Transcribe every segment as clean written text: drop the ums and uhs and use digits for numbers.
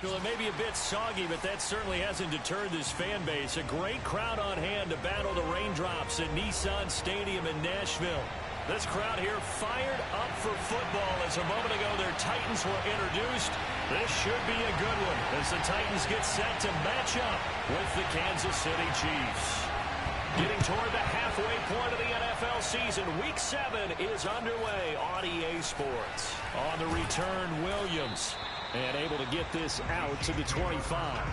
Well, it may be a bit soggy, but that certainly hasn't deterred this fan base. A great crowd on hand to battle the raindrops at Nissan Stadium in Nashville. This crowd here fired up for football as a moment ago their Titans were introduced. This should be a good one as the Titans get set to match up with the Kansas City Chiefs. Getting toward the halfway point of the NFL season, Week 7 is underway on EA Sports. On the return, Williams, and able to get this out to the 25.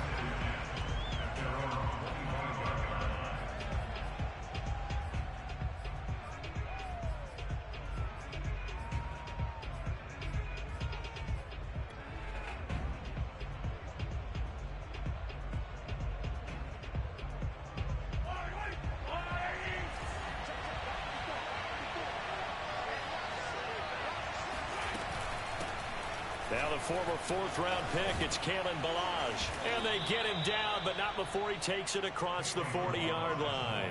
Now the former fourth-round pick, it's Kalen Ballage. And they get him down, but not before he takes it across the 40-yard line.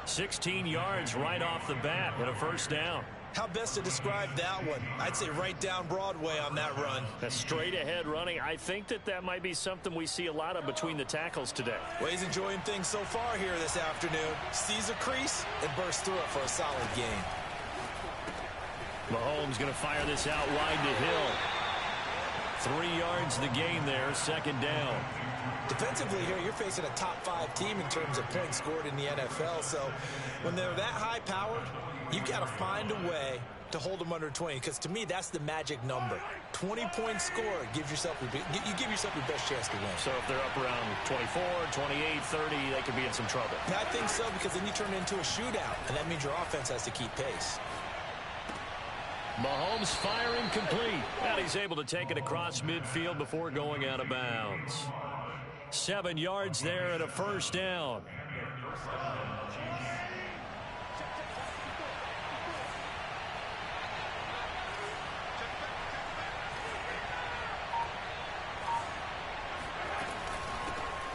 16 yards right off the bat and a first down. How best to describe that one? I'd say right down Broadway on that run. A straight-ahead running. I think that might be something we see a lot of between the tackles today. Well, he's enjoying things so far here this afternoon. Sees a crease and bursts through it for a solid gain. Mahomes going to fire this out wide to Hill. 3 yards the gain there, second down. Defensively here, you're facing a top-5 team in terms of points scored in the NFL. So when they're that high-powered, you've got to find a way to hold them under 20. Because to me, that's the magic number. 20 points scored gives yourself you give yourself your best chance to win. So if they're up around 24, 28, 30, they could be in some trouble. I think so, because then you turn it into a shootout, and that means your offense has to keep pace. Mahomes firing complete. And he's able to take it across midfield before going out of bounds. 7 yards there and a first down.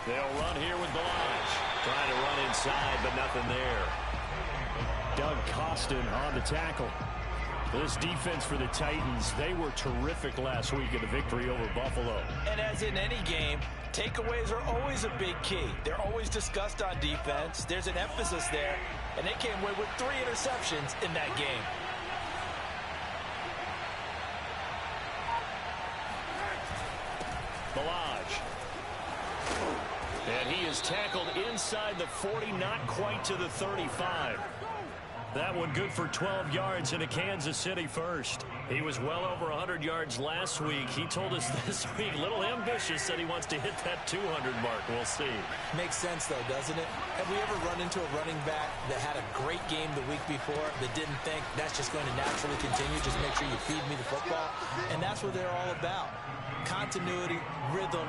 They'll run here with Ballage. Trying to run inside, but nothing there. Doug Costin on the tackle. This defense for the Titans, they were terrific last week in the victory over Buffalo. And as in any game, takeaways are always a big key. They're always discussed on defense. There's an emphasis there, and they came away with 3 interceptions in that game. Ballage. And he is tackled inside the 40, not quite to the 35. That one good for 12 yards in a Kansas City first. He was well over 100 yards last week. He told us this week, a little ambitious, that he wants to hit that 200 mark. We'll see. Makes sense, though, doesn't it? Have we ever run into a running back that had a great game the week before that didn't think that's just going to naturally continue? Just make sure you feed me the football. And that's what they're all about. Continuity, rhythm,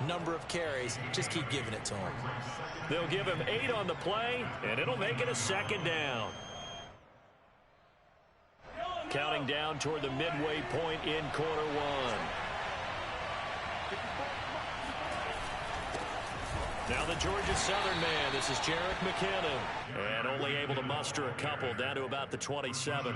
number of carries. Just keep giving it to him. They'll give him 8 on the play, and it'll make it a second down. Counting down toward the midway point in quarter one. Now the Georgia Southern man. This is Jerick McKinnon. And only able to muster a couple down to about the 27.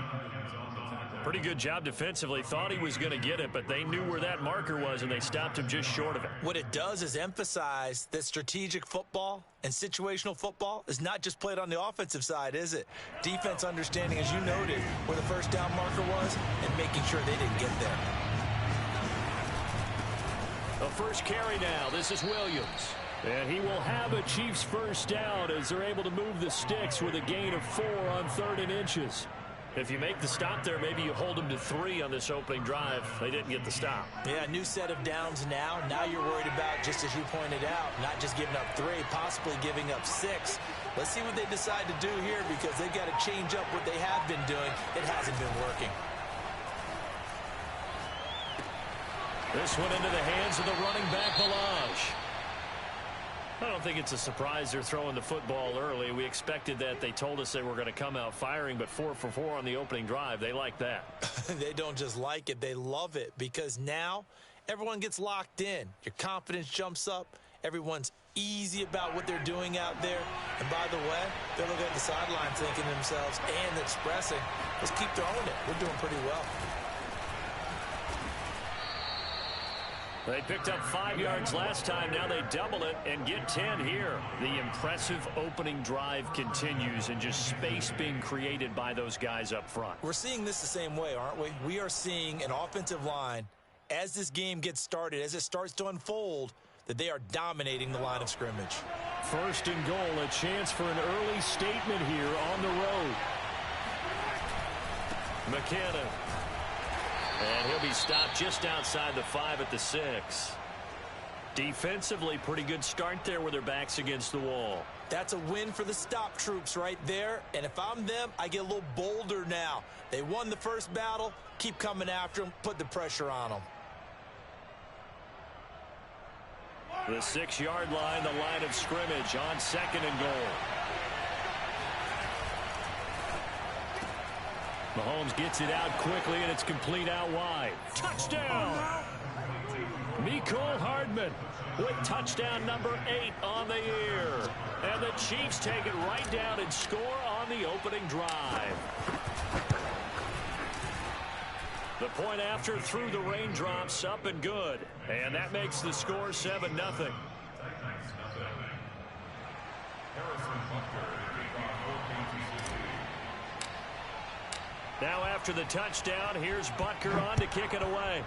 Pretty good job defensively. Thought he was going to get it, but they knew where that marker was, and they stopped him just short of it. What it does is emphasize that strategic football and situational football is not just played on the offensive side, is it? Defense understanding, as you noted, where the first down marker was and making sure they didn't get there. A first carry now. This is Williams. And he will have a Chiefs first down as they're able to move the sticks with a gain of 4 on 3rd and inches. If you make the stop there, maybe you hold them to 3 on this opening drive. They didn't get the stop. Yeah, new set of downs now. Now you're worried about, just as you pointed out, not just giving up 3, possibly giving up 6. Let's see what they decide to do here, because they've got to change up what they have been doing. It hasn't been working. This one into the hands of the running back, Ballage. I don't think it's a surprise they're throwing the football early. We expected that. They told us they were going to come out firing, but 4 for 4 on the opening drive. They like that. They don't just like it. They love it, because now everyone gets locked in. Your confidence jumps up. Everyone's easy about what they're doing out there. And by the way, they're looking at the sideline thinking to themselves and expressing, let's keep throwing it. We're doing pretty well. They picked up 5 yards last time. Now they double it and get 10 here. The impressive opening drive continues, and just space being created by those guys up front. We're seeing this the same way, aren't we? We are seeing an offensive line, as this game gets started, as it starts to unfold, that they are dominating the line of scrimmage. First and goal, a chance for an early statement here on the road. McKinnon. And he'll be stopped just outside the 5 at the 6. Defensively, pretty good start there with their backs against the wall. That's a win for the stop troops right there. And if I'm them, I get a little bolder now. They won the first battle. Keep coming after them. Put the pressure on them. The 6-yard line, the line of scrimmage on second and goal. Mahomes gets it out quickly, and it's complete out wide. Touchdown! Mecole Hardman with touchdown number 8 on the year. And the Chiefs take it right down and score on the opening drive. The point after through the raindrops, up and good. And that makes the score 7-0. Now after the touchdown, here's Butker on to kick it away.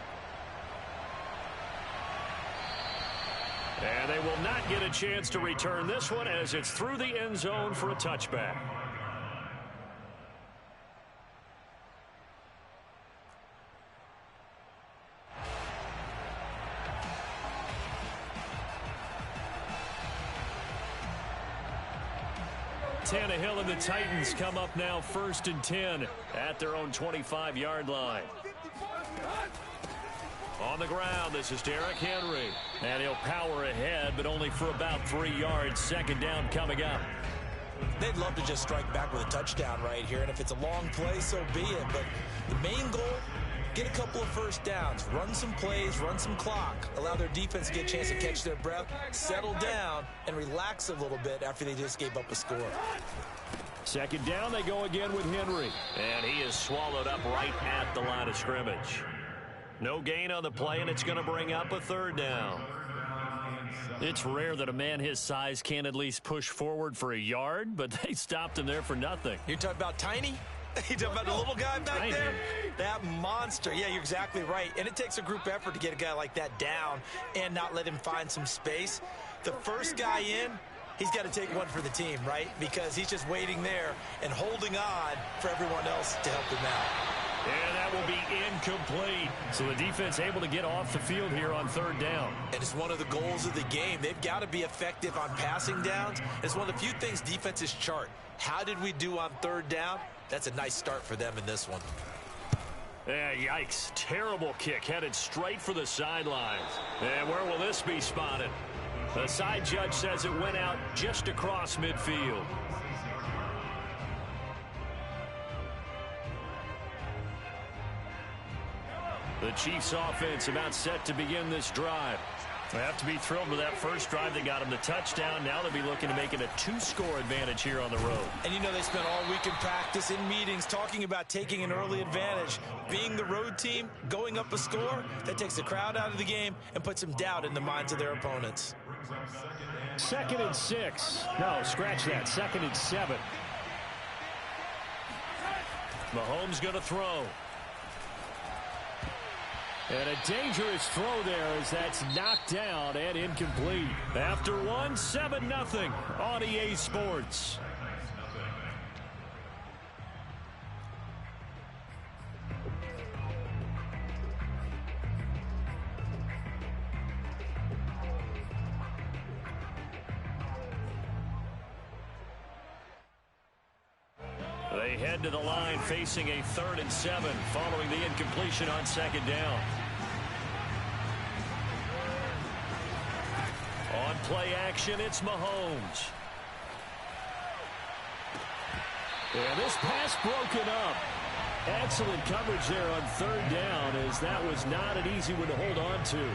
And they will not get a chance to return this one as it's through the end zone for a touchback. Tannehill and the Titans come up now 1st and 10 at their own 25-yard line. On the ground, this is Derrick Henry. And he'll power ahead, but only for about 3 yards. Second down coming up. They'd love to just strike back with a touchdown right here. And if it's a long play, so be it. But the main goal, get a couple of first downs. Run some plays, run some clock. Allow their defense to get a chance to catch their breath, settle down, and relax a little bit after they just gave up a score. Second down, they go again with Henry. And he is swallowed up right at the line of scrimmage. No gain on the play, and it's going to bring up a 3rd down. It's rare that a man his size can't at least push forward for a yard, but they stopped him there for nothing. You're talking about tiny? You talking about the little guy back there? That monster. Yeah, you're exactly right. And it takes a group effort to get a guy like that down and not let him find some space. The first guy in, he's got to take one for the team, right? Because he's just waiting there and holding on for everyone else to help him out. And that will be incomplete. So the defense able to get off the field here on 3rd down. And it's one of the goals of the game. They've got to be effective on passing downs. It's one of the few things defenses chart. How did we do on 3rd down? That's a nice start for them in this one. Yeah, yikes. Terrible kick headed straight for the sidelines. And where will this be spotted? The side judge says it went out just across midfield. The Chiefs offense about set to begin this drive. They have to be thrilled with that first drive. They got them the touchdown. Now they'll be looking to make it a 2-score advantage here on the road. And you know they spent all week in practice, in meetings, talking about taking an early advantage. Being the road team, going up a score, that takes the crowd out of the game and puts some doubt in the minds of their opponents. 2nd and 6. No, scratch that. 2nd and 7. Mahomes going to throw. And a dangerous throw there as that's knocked down and incomplete. After one, 7-0 on EA Sports. They head to the line facing a 3rd and 7 following the incompletion on 2nd down. On play action, it's Mahomes. And this pass broken up. Excellent coverage there on 3rd down, as that was not an easy one to hold on to.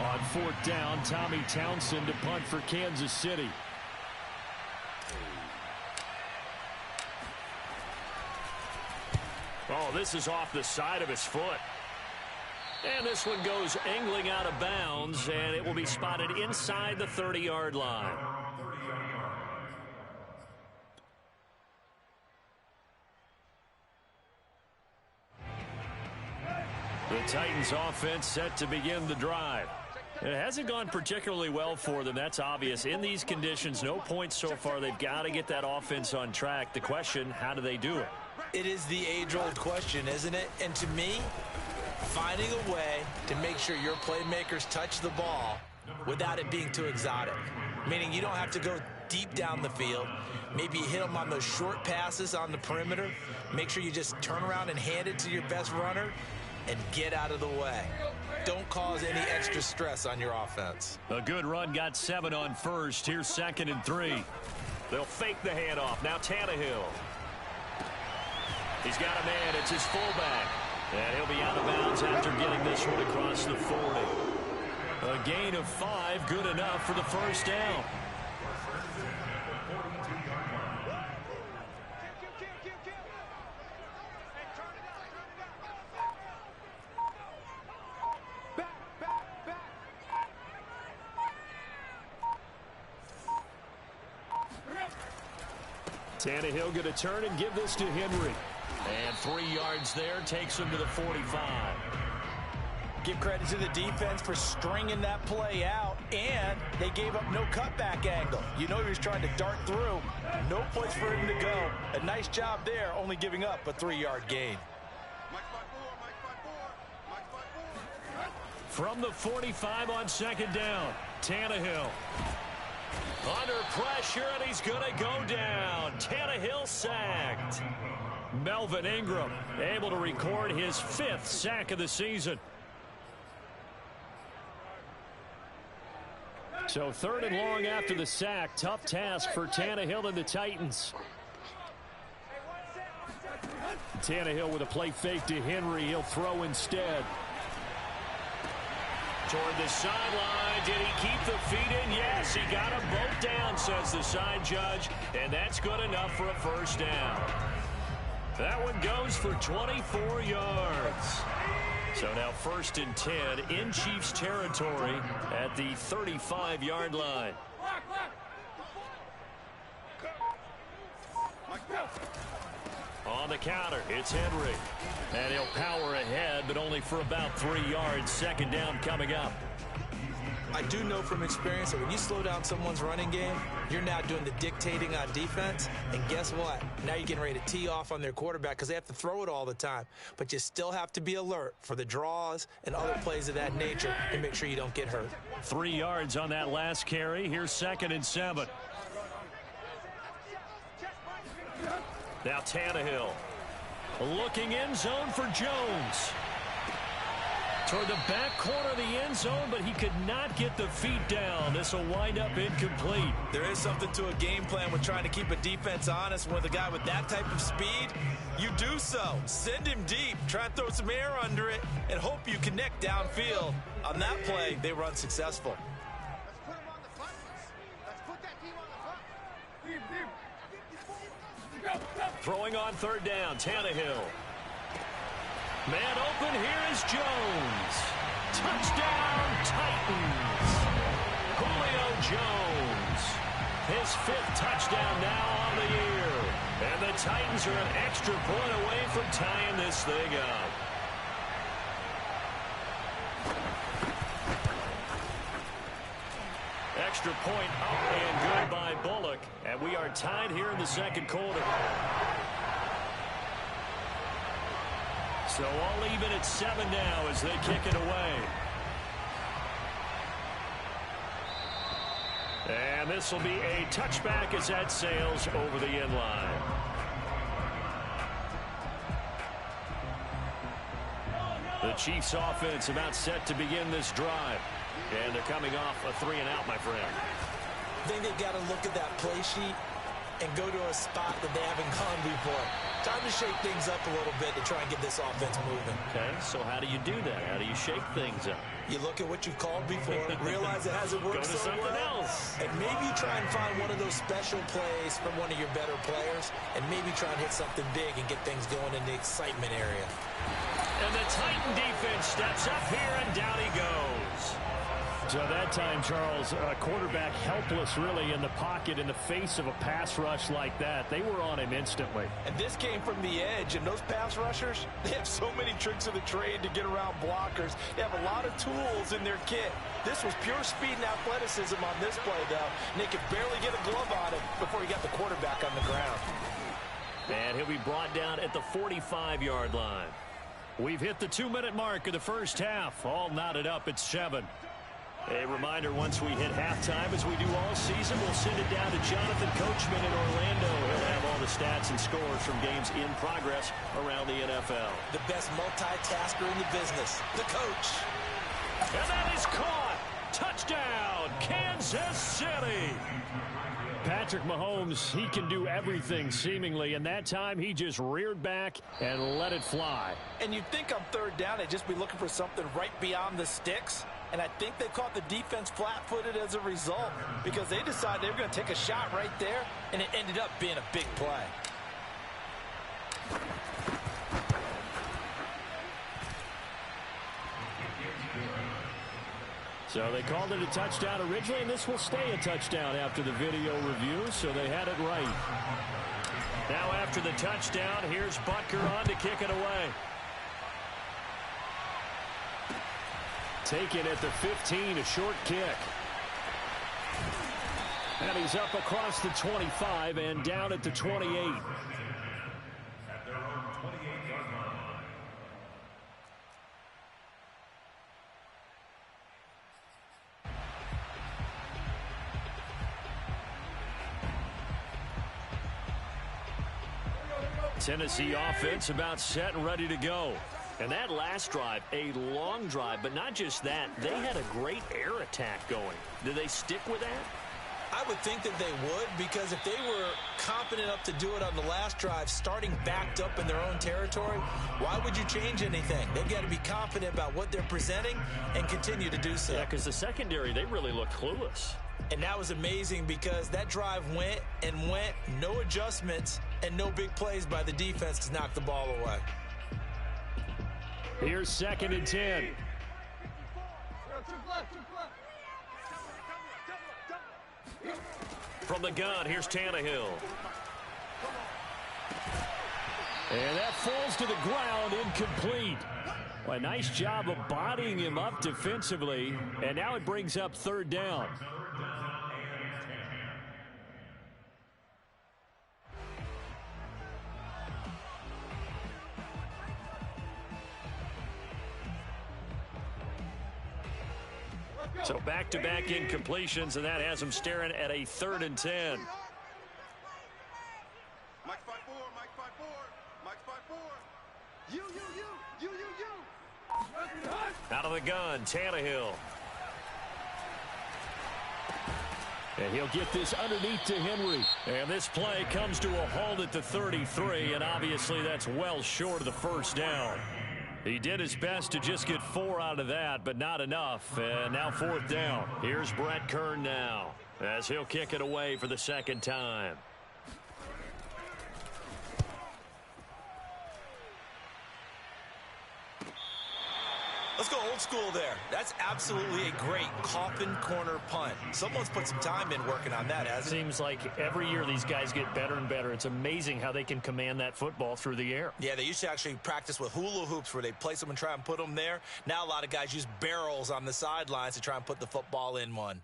On 4th down, Tommy Townsend to punt for Kansas City. Oh, this is off the side of his foot. And this one goes angling out of bounds, and it will be spotted inside the 30-yard line. The Titans offense set to begin the drive. It hasn't gone particularly well for them. That's obvious. In these conditions, no points so far. They've got to get that offense on track. The question, how do they do it? It is the age-old question, isn't it? And to me, finding a way to make sure your playmakers touch the ball without it being too exotic. Meaning you don't have to go deep down the field. Maybe you hit them on those short passes on the perimeter. Make sure you just turn around and hand it to your best runner and get out of the way. Don't cause any extra stress on your offense. A good run got 7 on first. Here's 2nd and 3. They'll fake the handoff. Now Tannehill. He's got a man. It's his fullback. And he'll be out of bounds after getting this one across the 40. A gain of 5, good enough for the first down. Tannehill going to turn and give this to Henry. And 3 yards there, takes him to the 45. Give credit to the defense for stringing that play out, and they gave up no cutback angle. You know he was trying to dart through. No place for him to go. A nice job there, only giving up a 3-yard gain. From the 45 on 2nd down, Tannehill. Under pressure, and he's going to go down. Tannehill sacked. Melvin Ingram able to record his 5th sack of the season. So 3rd and long after the sack. Tough task for Tannehill and the Titans. Tannehill with a play fake to Henry. He'll throw instead. Toward the sideline. Did he keep the feet in? Yes, he got them both down, says the side judge. And that's good enough for a first down. That one goes for 24 yards. So now 1st and 10 in Chiefs territory at the 35-yard line. On the counter, it's Henry. And he'll power ahead, but only for about 3 yards. 2nd down coming up. I do know from experience that when you slow down someone's running game, you're now doing the dictating on defense. And guess what? Now you're getting ready to tee off on their quarterback because they have to throw it all the time. But you still have to be alert for the draws and other plays of that nature and make sure you don't get hurt. 3 yards on that last carry. Here's 2nd and 7. Now Tannehill. Looking end zone for Jones. Toward the back corner of the end zone, but he could not get the feet down. This will wind up incomplete. There is something to a game plan with trying to keep a defense honest. With a guy with that type of speed, you do so. Send him deep, try and throw some air under it, and hope you connect downfield. On that play, they were unsuccessful. Throwing on 3rd down, Tannehill. Man open, here is Jones. Touchdown, Titans. Julio Jones. His 5th touchdown now on the year. And the Titans are an extra point away from tying this thing up. Extra point up and good by Bullock. And we are tied here in the 2nd quarter. So all even at 7 now as they kick it away. And this will be a touchback as that sails over the end line. The Chiefs offense about set to begin this drive. And they're coming off a 3-and-out, my friend. I think they've got to look at that play sheet and go to a spot that they haven't gone before. Time to shake things up a little bit to try and get this offense moving. Okay, so how do you do that? How do you shake things up? You look at what you've called before, realize it hasn't worked so well. Go to something else. And maybe you try and find one of those special plays from one of your better players, and maybe try and hit something big and get things going in the excitement area. And the Titan defense steps up here, and down he goes. So that time, Charles, a quarterback helpless really in the pocket in the face of a pass rush like that. They were on him instantly. And this came from the edge, and those pass rushers, they have so many tricks of the trade to get around blockers. They have a lot of tools in their kit. This was pure speed and athleticism on this play, though. And they could barely get a glove on him before he got the quarterback on the ground. And he'll be brought down at the 45-yard line. We've hit the 2-minute mark of the first half. All knotted up at 7. A reminder, once we hit halftime, as we do all season, we'll send it down to Jonathan Coachman in Orlando. He'll have all the stats and scores from games in progress around the NFL. The best multitasker in the business, the coach. And that is caught. Touchdown, Kansas City. Patrick Mahomes, he can do everything seemingly, and that time he just reared back and let it fly. And you'd think on third down they'd just be looking for something right beyond the sticks. And I think they caught the defense flat-footed as a result because they decided they were going to take a shot right there, and it ended up being a big play. So they called it a touchdown originally, and this will stay a touchdown after the video review, so they had it right. Now after the touchdown, here's Butker on to kick it away. Taken at the 15, a short kick. And he's up across the 25 and down at the 28. Tennessee offense about set and ready to go. And that last drive, a long drive, but not just that. They had a great air attack going. Do they stick with that? I would think that they would, because if they were confident enough to do it on the last drive, starting backed up in their own territory, why would you change anything? They've got to be confident about what they're presenting and continue to do so. Yeah, because the secondary, they really looked clueless. And that was amazing because that drive went and went, no adjustments, and no big plays by the defense to knock the ball away. Here's 2nd and 10. From the gun, here's Tannehill. And that falls to the ground, incomplete. Well, a nice job of bodying him up defensively, and now it brings up 3rd down. So back-to-back incompletions, and that has them staring at a 3rd and 10. Mike 5-4, Mike 5-4, Mike 5-4. You. Out of the gun, Tannehill. And he'll get this underneath to Henry. And this play comes to a halt at the 33, and obviously that's well short of the 1st down. He did his best to just get 4 out of that, but not enough. And now 4th down. Here's Brett Kern now, as he'll kick it away for the 2nd time. Let's go old school there. That's absolutely a great coffin corner punt. Someone's put some time in working on that, hasn't it? Seems like every year these guys get better and better. It's amazing how they can command that football through the air. Yeah, they used to actually practice with hula hoops where they place them and try and put them there. Now a lot of guys use barrels on the sidelines to try and put the football in one.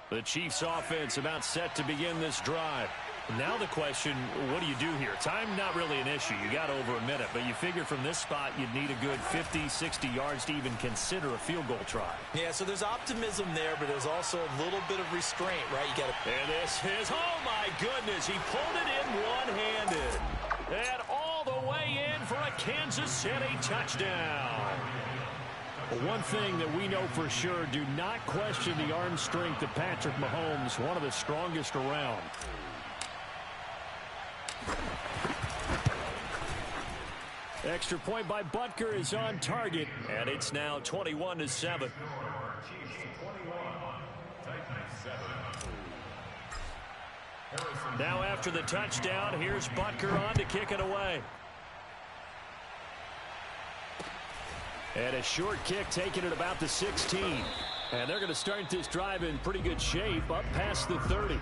The Chiefs offense about set to begin this drive. Now the question, what do you do here? Time not really an issue. You got over a minute, but you figure from this spot you'd need a good 50, 60 yards to even consider a field goal try. Yeah, so there's optimism there, but there's also a little bit of restraint, right? You got to. And this is, oh my goodness, he pulled it in one-handed. And all the way in for a Kansas City touchdown. One thing that we know for sure, do not question the arm strength of Patrick Mahomes, one of the strongest around. Extra point by Butker is on target, and it's now 21-7. Now after the touchdown, here's Butker on to kick it away. And a short kick taken at about the 16. And they're going to start this drive in pretty good shape up past the 30.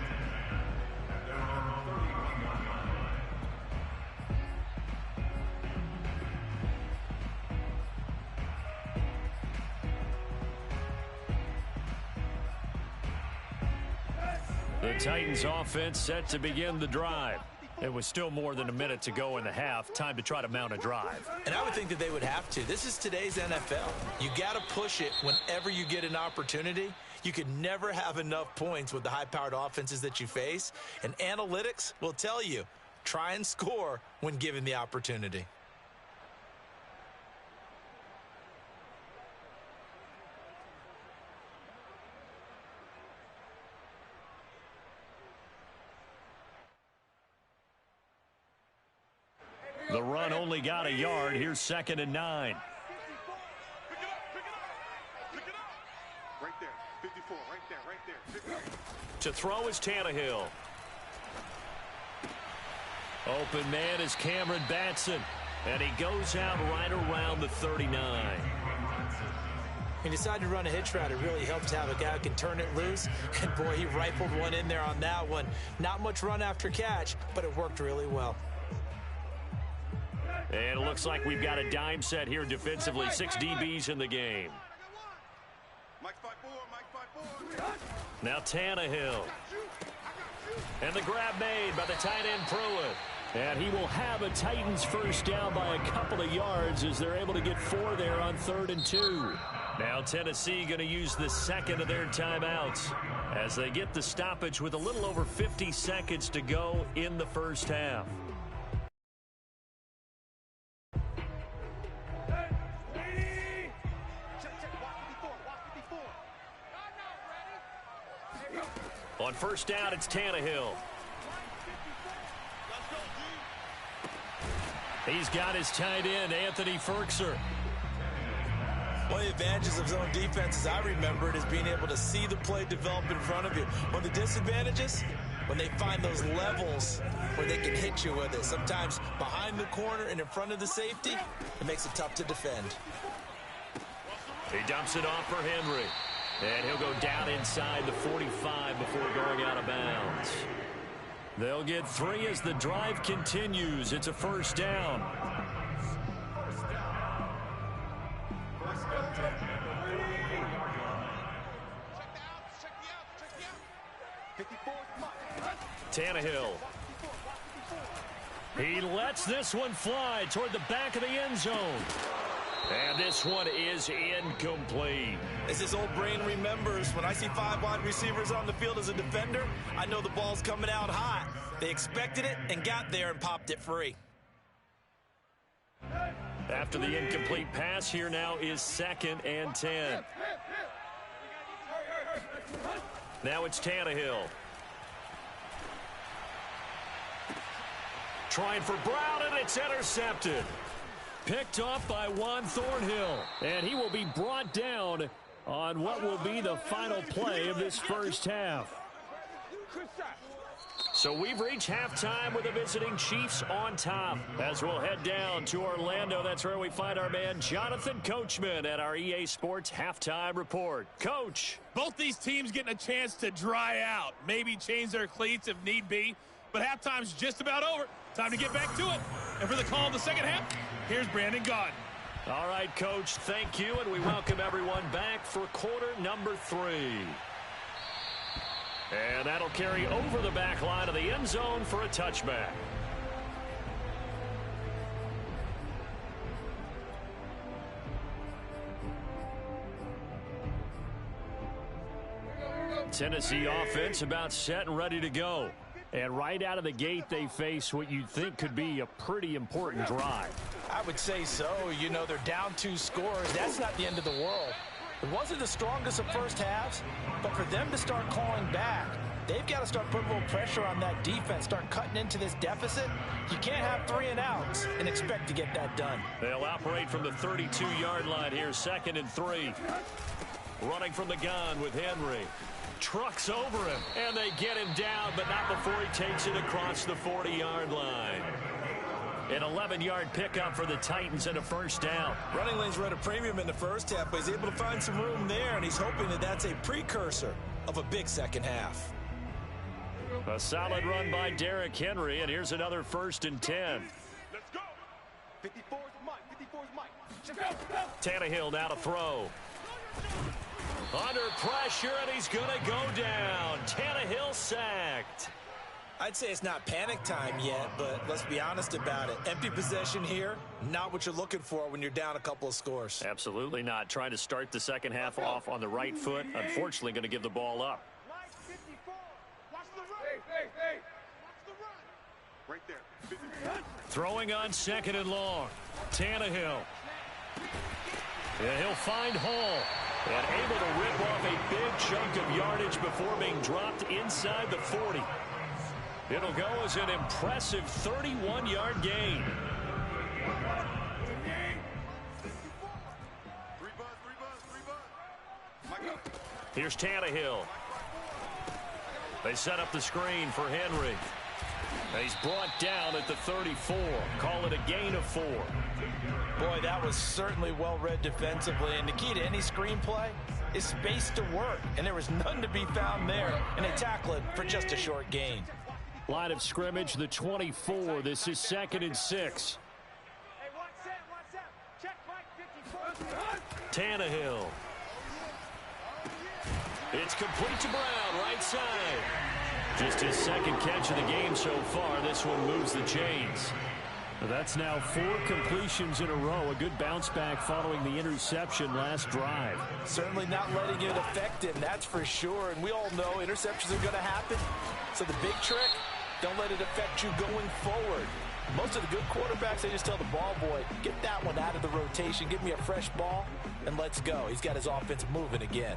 The Titans offense set to begin the drive. It was still more than a minute to go in the half. Time to try to mount a drive. And I would think that they would have to. This is today's NFL. You got to push it whenever you get an opportunity. You can never have enough points with the high-powered offenses that you face. And analytics will tell you, try and score when given the opportunity. The run only got a yard. Here's 2nd and 9. Right there, 54, right there, 54. To throw is Tannehill. Open man is Cameron Batson. And he goes out right around the 39. He decided to run a hitch route. It really helps to have a guy who can turn it loose. And, boy, he rifled one in there on that one. Not much run after catch, but it worked really well. And it looks like we've got a dime set here defensively. 6 DBs in the game. Now Tannehill. And the grab made by the tight end Pruitt. And he will have a Titans first down by a couple of yards as they're able to get 4 there on 3rd and 2. Now Tennessee going to use the second of their timeouts as they get the stoppage with a little over 50 seconds to go in the first half. On first down, it's Tannehill. He's got his tight end, Anthony Ferkser. One of the advantages of zone defense, as I remember it, is being able to see the play develop in front of you. One of the disadvantages, when they find those levels where they can hit you with it. Sometimes behind the corner and in front of the safety, it makes it tough to defend. He dumps it off for Henry. And he'll go down inside the 45 before going out of bounds. They'll get 3 as the drive continues. It's a first down. Tannehill. He lets this one fly toward the back of the end zone. And this one is incomplete. As his old brain remembers, when I see 5 wide receivers on the field as a defender, I know the ball's coming out hot. They expected it and got there and popped it free. After the incomplete pass, here now is 2nd and 10. Now it's Tannehill. Trying for Brown, and it's intercepted. Picked off by Juan Thornhill. And he will be brought down on what will be the final play of this first half. So we've reached halftime with the visiting Chiefs on top. As we'll head down to Orlando, that's where we find our man Jonathan Coachman at our EA Sports Halftime Report. Coach. Both these teams getting a chance to dry out. Maybe change their cleats if need be. But halftime's just about over. Time to get back to it. And for the call of the second half, here's Brandon Gaudin. All right, Coach, thank you, and we welcome everyone back for quarter number 3. And that'll carry over the back line of the end zone for a touchback. Tennessee offense about set and ready to go. And right out of the gate, they face what you'd think could be a pretty important drive. I would say so. You know, they're down 2 scores. That's not the end of the world. It wasn't the strongest of first halves, but for them to start calling back, they've got to start putting a little pressure on that defense, start cutting into this deficit. You can't have 3 and outs and expect to get that done. They'll operate from the 32-yard line here, 2nd and 3. Running from the gun with Henry. Trucks over him, and they get him down, but not before he takes it across the 40-yard line. An 11-yard pickup for the Titans and a first down. Running lanes were at a premium in the first half, but he's able to find some room there, and he's hoping that that's a precursor of a big second half. A solid run by Derrick Henry, and here's another 1st and 10. Let's go. 54's Mike. 54's Mike. Tannehill now to throw. Under pressure, and he's going to go down. Tannehill sacked. I'd say it's not panic time yet, but let's be honest about it. Empty possession here, not what you're looking for when you're down a couple of scores. Absolutely not. Trying to start the second half off on the right foot. Unfortunately, going to give the ball up. Mike 54. Watch the run. Hey. Watch the run. Right there. 54. Throwing on 2nd and long. Tannehill. Yeah, he'll find Hall. And able to rip off a big chunk of yardage before being dropped inside the 40. It'll go as an impressive 31-yard gain. 3 buzz. Here's Tannehill. They set up the screen for Henry. He's brought down at the 34. Call it a gain of 4. Boy, that was certainly well-read defensively, and the key to any screenplay is space to work, and there was none to be found there, and they tackle it for just a short gain. Line of scrimmage, the 24. This is 2nd and 6. Hey, watch out. Check Mike 54. Tannehill. It's complete to Brown, right side. Just his 2nd catch of the game so far. This one moves the chains. That's now 4 completions in a row. A good bounce back following the interception last drive. Certainly not letting it affect him, that's for sure. And we all know interceptions are going to happen. So the big trick, don't let it affect you going forward. Most of the good quarterbacks, they just tell the ball boy, get that one out of the rotation, give me a fresh ball, and let's go. He's got his offense moving again.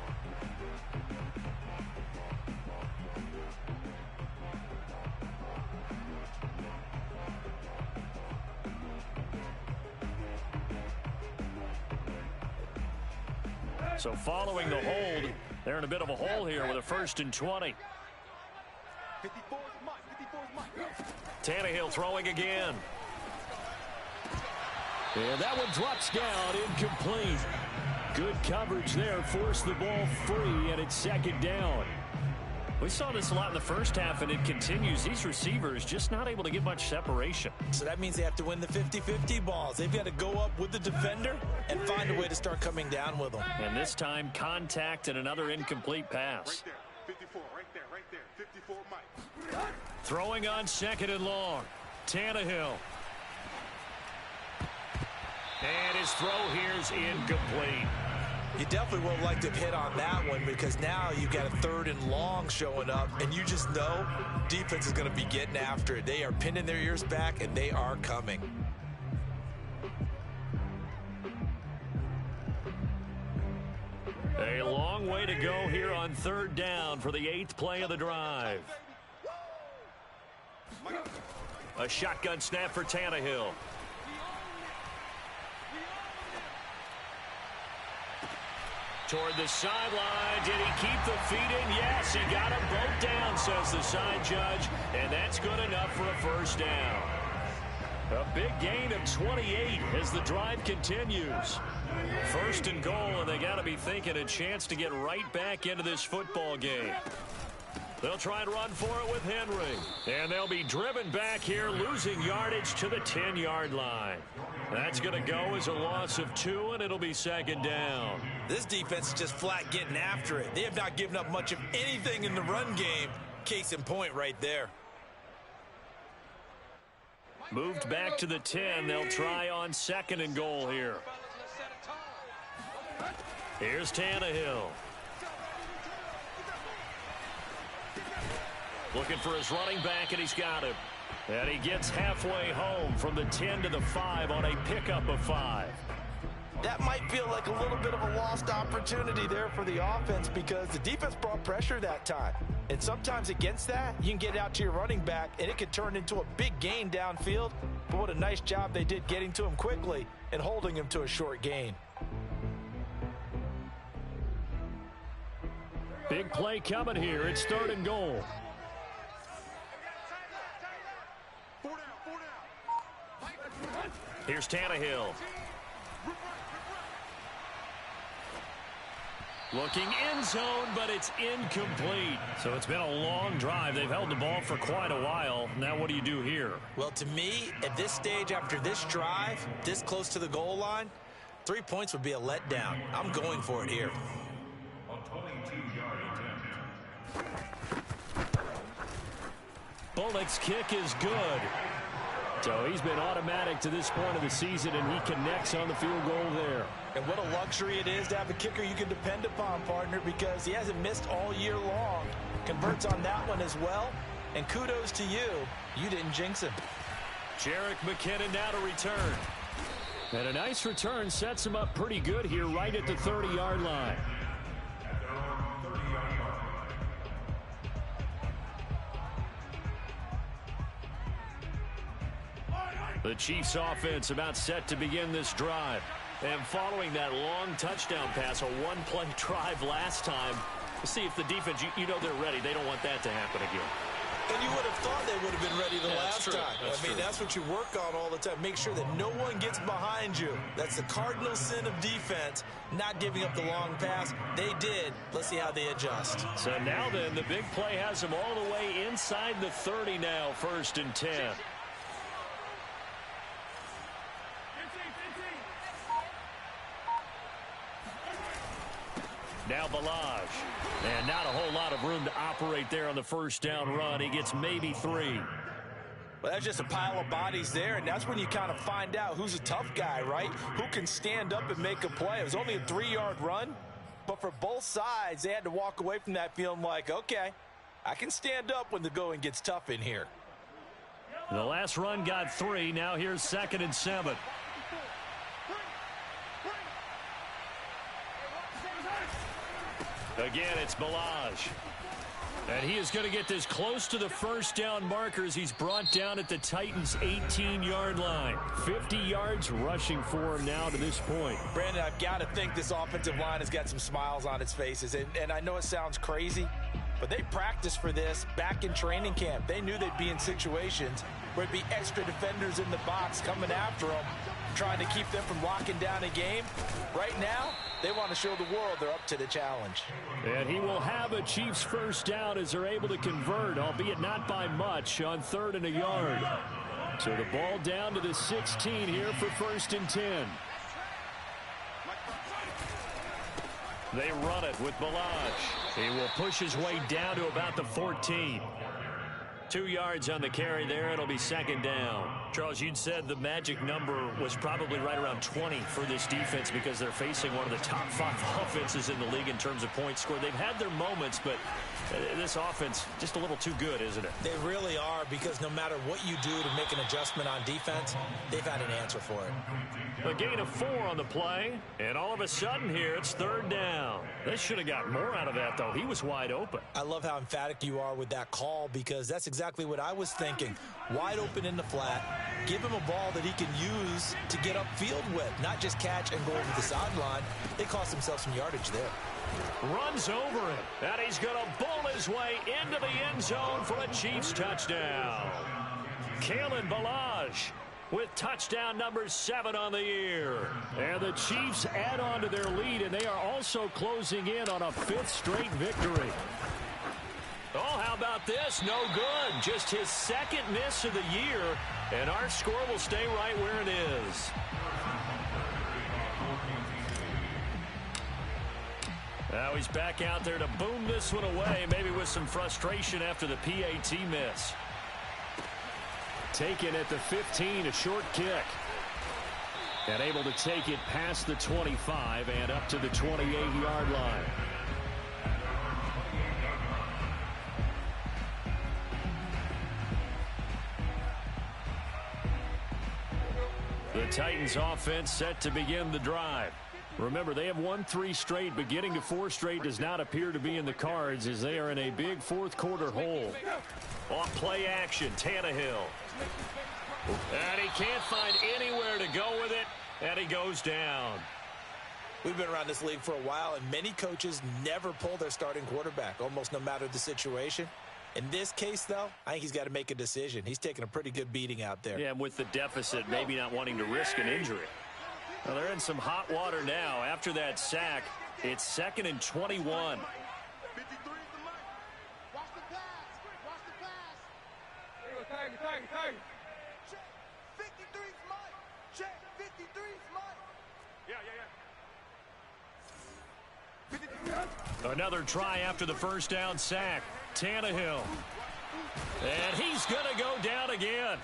So following the hold, they're in a bit of a hole here with a 1st and 20. 54's Mike. Tannehill throwing again. And that one drops down, incomplete. Good coverage there, forced the ball free, and it's 2nd down. We saw this a lot in the first half, and it continues. These receivers just not able to get much separation. So that means they have to win the 50-50 balls. They've got to go up with the defender and find a way to start coming down with them. And this time, contact and another incomplete pass. Right there. 54. Right there. 54 Mike. Throwing on 2nd and long. Tannehill. And his throw here's incomplete. You definitely would have liked to hit on that one because now you've got a 3rd and long showing up, and you just know defense is going to be getting after it. They are pinning their ears back, and they are coming. A long way to go here on 3rd down for the 8th play of the drive. A shotgun snap for Tannehill. Toward the sideline. Did he keep the feet in? Yes, he got them both down, says the side judge. And that's good enough for a first down. A big gain of 28 as the drive continues. 1st and goal, and they got to be thinking a chance to get right back into this football game. They'll try and run for it with Henry. And they'll be driven back here, losing yardage to the 10-yard line. That's going to go as a loss of 2, and it'll be 2nd down. This defense is just flat getting after it. They have not given up much of anything in the run game. Case in point right there. Moved back to the 10. They'll try on 2nd and goal here. Here's Tannehill. Looking for his running back, and he's got him. And he gets halfway home from the 10 to the 5 on a pickup of 5. that might feel like a little bit of a lost opportunity there for the offense because the defense brought pressure that time. And sometimes against that, you can get out to your running back, and it could turn into a big gain downfield. But what a nice job they did getting to him quickly and holding him to a short gain. Big play coming here. It's 3rd and goal. Here's Tannehill. Looking end zone, but it's incomplete. So it's been a long drive. They've held the ball for quite a while. Now what do you do here? Well, to me, at this stage after this drive, this close to the goal line, 3 points would be a letdown. I'm going for it here. Bullock's kick is good. So he's been automatic to this point of the season, and he connects on the field goal there. And what a luxury it is to have a kicker you can depend upon, partner, because he hasn't missed all year long. Converts on that one as well. And kudos to you. You didn't jinx him. Jerick McKinnon now to return. And a nice return sets him up pretty good here right at the 30-yard line. The Chiefs offense about set to begin this drive. And following that long touchdown pass, a one-play drive last time, we'll see if the defense, you know they're ready. They don't want that to happen again. And you would have thought they would have been ready the last time. That's what you work on all the time. Make sure that no one gets behind you. That's the cardinal sin of defense, not giving up the long pass. They did. Let's see how they adjust. So now then, the big play has them all the way inside the 30 now, 1st and 10. Now Balaj. And not a whole lot of room to operate there on the 1st down run. He gets maybe 3. Well, that's just a pile of bodies there, and that's when you kind of find out who's a tough guy, right? Who can stand up and make a play. It was only a 3-yard run, but for both sides, they had to walk away from that feeling like, okay, I can stand up when the going gets tough in here. The last run got 3. Now here's 2nd and 7. Again, it's Balaj. And he is going to get this close to the 1st down markers. He's brought down at the Titans' 18-yard line. 50 yards rushing for him now to this point. Brandon, I've got to think this offensive line has got some smiles on its faces. And I know it sounds crazy, but they practiced for this back in training camp. They knew they'd be in situations where there'd be extra defenders in the box coming after them, trying to keep them from locking down a game. Right now, they want to show the world they're up to the challenge. And he will have a Chiefs 1st down as they're able to convert, albeit not by much, on 3rd and a yard. So the ball down to the 16 here for 1st and 10. They run it with Balaj. He will push his way down to about the 14. 2 yards on the carry there. It'll be 2nd down. Charles, you'd said the magic number was probably right around 20 for this defense because they're facing one of the top 5 offenses in the league in terms of points scored. They've had their moments, but this offense just a little too good, isn't it? They really are, because no matter what you do to make an adjustment on defense, they've had an answer for it. A gain of 4 on the play, and all of a sudden here it's 3rd down. They should have got more out of that, though. He was wide open. I love how emphatic you are with that call, because that's exactly what I was thinking. Wide open in the flat. Give him a ball that he can use to get upfield with, not just catch and go over the sideline. They cost themselves some yardage there. Runs over it, and he's going to bull his way into the end zone for a Chiefs touchdown. Kalen Balaj with touchdown number 7 on the year. And the Chiefs add on to their lead, and they are also closing in on a 5th straight victory. Oh, how about this? No good. Just his 2nd miss of the year, and our score will stay right where it is. Now he's back out there to boom this one away, maybe with some frustration after the PAT miss. Taken at the 15, a short kick. And able to take it past the 25 and up to the 28-yard line. The Titans offense set to begin the drive. Remember, they have won 3 straight, but getting to 4 straight does not appear to be in the cards as they are in a big fourth quarter hole. Off play action, Tannehill. And he can't find anywhere to go with it, and he goes down. We've been around this league for a while, and many coaches never pull their starting quarterback, almost no matter the situation. In this case, though, I think he's got to make a decision. He's taking a pretty good beating out there. Yeah, and with the deficit, maybe not wanting to risk an injury. Well, they're in some hot water now. After that sack, it's 2nd and 21. 53 is the mark. Watch the pass. Watch the pass. Check. 53 is Mike. Check. 53 is Mike. Yeah. Another try after the first down sack. Tannehill. And he's going to go down again.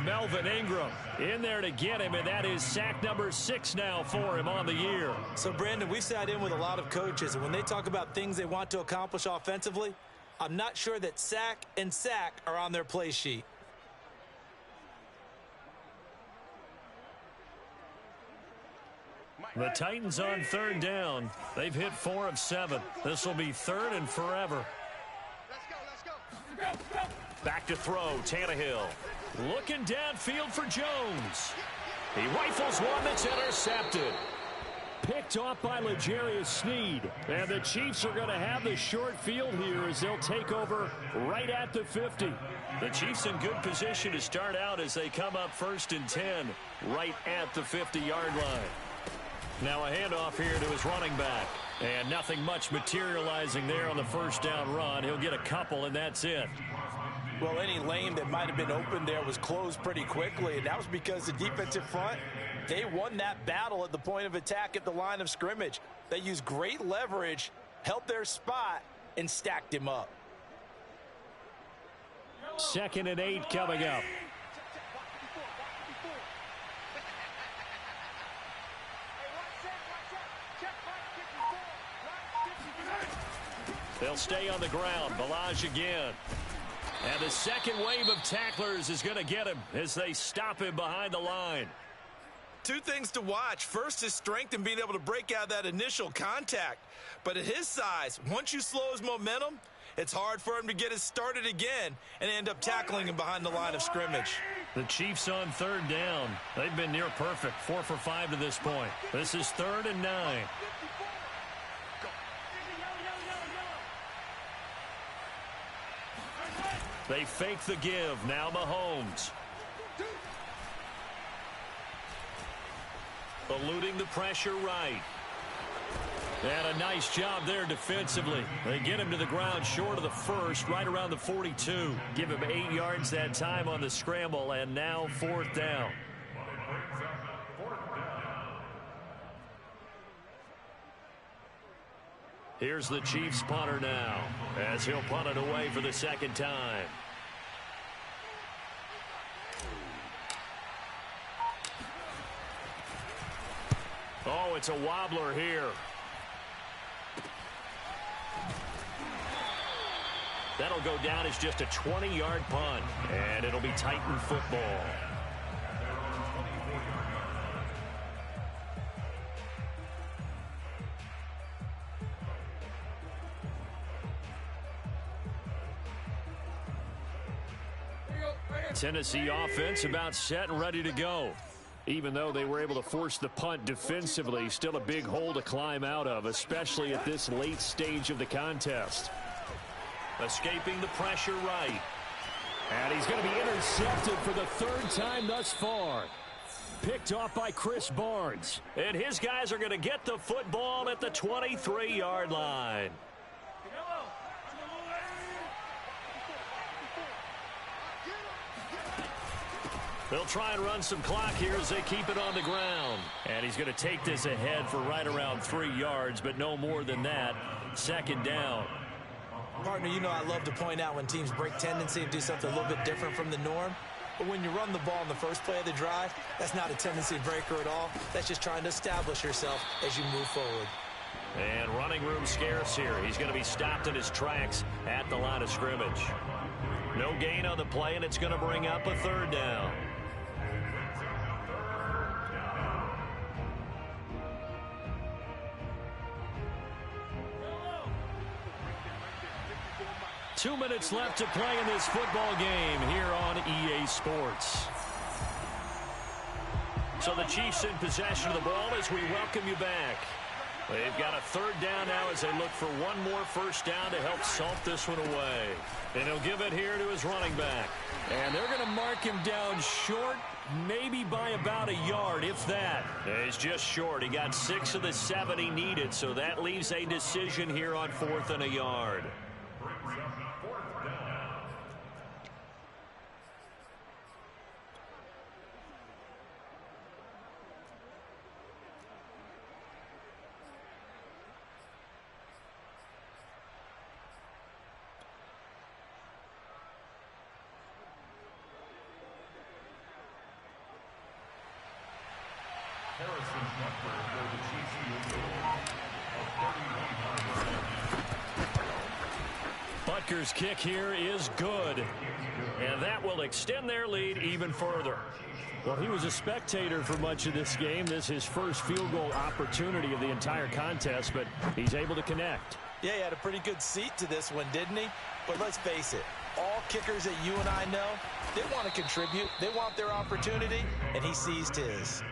Melvin Ingram in there to get him, and that is sack number 6 now for him on the year. So, Brandon, we've sat in with a lot of coaches, and when they talk about things they want to accomplish offensively, I'm not sure that sack and sack are on their play sheet. The Titans on 3rd down. They've hit 4 of 7. This will be 3rd and forever. Let's go. Back to throw, Tannehill. Looking downfield for Jones. He rifles one that's intercepted. Picked off by L'Jarius Sneed. And the Chiefs are going to have the short field here as they'll take over right at the 50. The Chiefs in good position to start out as they come up 1st and 10 right at the 50-yard line. Now a handoff here to his running back. And nothing much materializing there on the first down run. He'll get a couple, and that's it. Well, any lane that might have been open there was closed pretty quickly, and that was because the defensive front, they won that battle at the point of attack at the line of scrimmage. They used great leverage, held their spot, and stacked him up. 2nd and 8 coming up. They'll stay on the ground. Balaj again. And the second wave of tacklers is going to get him as they stop him behind the line. 2 things to watch. First, his strength in being able to break out that initial contact. But at his size, once you slow his momentum, it's hard for him to get it started again and end up tackling him behind the line of scrimmage. The Chiefs on 3rd down. They've been near perfect, 4 for 5 to this point. This is 3rd and 9. They fake the give. Now Mahomes. Eluding the pressure right. And a nice job there defensively. They get him to the ground short of the first, right around the 42. Give him 8 yards that time on the scramble, and now 4th down. Here's the Chiefs punter now, as he'll punt it away for the 2nd time. Oh, it's a wobbler here. That'll go down as just a 20-yard punt, and it'll be Titan football. Tennessee offense about set and ready to go. Even though they were able to force the punt defensively, still a big hole to climb out of, especially at this late stage of the contest. Escaping the pressure right. And he's going to be intercepted for the 3rd time thus far. Picked off by Chris Barnes. And his guys are going to get the football at the 23-yard line. They'll try and run some clock here as they keep it on the ground. And he's going to take this ahead for right around 3 yards, but no more than that. 2nd down. Partner, you know I love to point out when teams break tendency and do something a little bit different from the norm. But when you run the ball in the first play of the drive, that's not a tendency breaker at all. That's just trying to establish yourself as you move forward. And running room scarce here. He's going to be stopped in his tracks at the line of scrimmage. No gain on the play, and it's going to bring up a 3rd down. 2 minutes left to play in this football game here on EA Sports. So the Chiefs in possession of the ball as we welcome you back. They've got a third down now as they look for one more first down to help salt this one away. And he'll give it here to his running back. And they're going to mark him down short, maybe by about a yard, if that. He's just short. He got 6 of the 7 he needed, so that leaves a decision here on 4th and a yard. Butker's kick here is good, and that will extend their lead even further. Well, he was a spectator for much of this game. This is his first field goal opportunity of the entire contest, but he's able to connect. Yeah, he had a pretty good seat to this one, didn't he? But let's face it, all kickers that you and I know, they want to contribute. They want their opportunity, and he seized his.